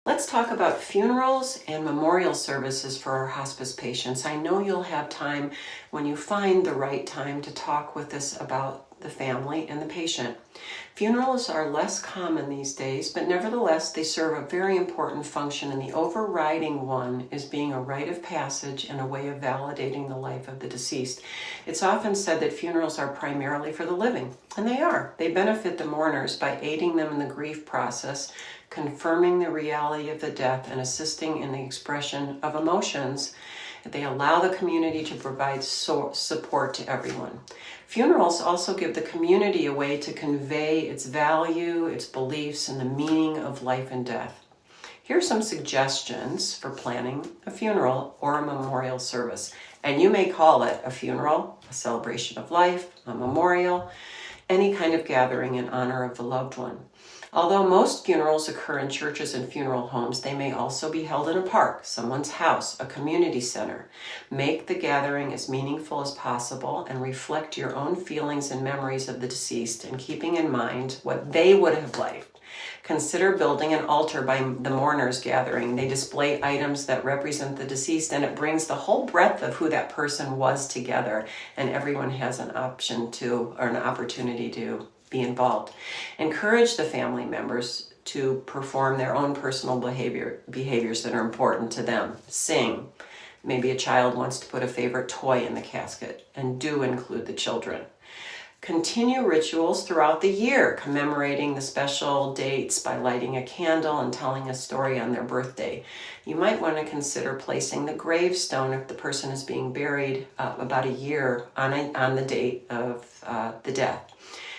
Let's talk about funerals and memorial services for our hospice patients. I know you'll have time when you find the right time to talk with us about the family and the patient. Funerals are less common these days, but nevertheless, they serve a very important function, and the overriding one is being a rite of passage and a way of validating the life of the deceased. It's often said that funerals are primarily for the living, and they are. They benefit the mourners by aiding them in the grief process, confirming the reality of the death, and assisting in the expression of emotions. They allow the community to provide support to everyone. Funerals also give the community a way to convey its value, its beliefs, and the meaning of life and death. Here are some suggestions for planning a funeral or a memorial service. And you may call it a funeral, a celebration of life, a memorial, any kind of gathering in honor of the loved one. Although most funerals occur in churches and funeral homes, they may also be held in a park, someone's house, a community center. Make the gathering as meaningful as possible and reflect your own feelings and memories of the deceased, and keeping in mind what they would have liked. Consider building an altar by the mourners gathering. They display items that represent the deceased, and it brings the whole breadth of who that person was together, and everyone has an option to, or an opportunity to, be involved. Encourage the family members to perform their own personal behaviors that are important to them. Sing. Maybe a child wants to put a favorite toy in the casket, and do include the children. Continue rituals throughout the year, commemorating the special dates by lighting a candle and telling a story on their birthday. You might want to consider placing the gravestone if the person is being buried about a year on the date of the death.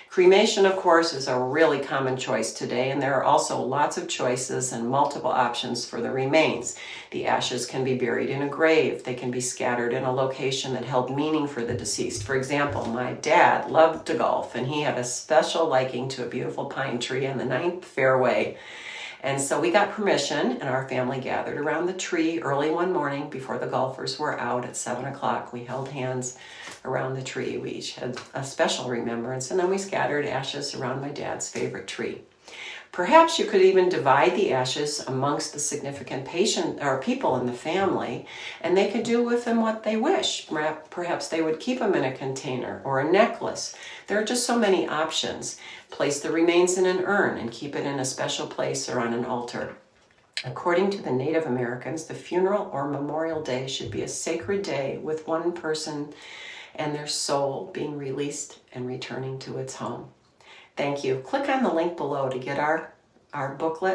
Cremation, of course, is a really common choice today, and there are also lots of choices and multiple options for the remains. The ashes can be buried in a grave. They can be scattered in a location that held meaning for the deceased. For example, my dad loved to golf, and he had a special liking to a beautiful pine tree in the 9th fairway. And so we got permission, and our family gathered around the tree early one morning before the golfers were out at 7 o'clock. We held hands around the tree. We each had a special remembrance, and then we scattered ashes around my dad's favorite tree. Perhaps you could even divide the ashes amongst the significant patient or people in the family, and they could do with them what they wish. Perhaps they would keep them in a container or a necklace. There are just so many options. Place the remains in an urn and keep it in a special place or on an altar. According to the Native Americans, the funeral or memorial day should be a sacred day with one person and their soul being released and returning to its home. Thank you. Click on the link below to get our booklet.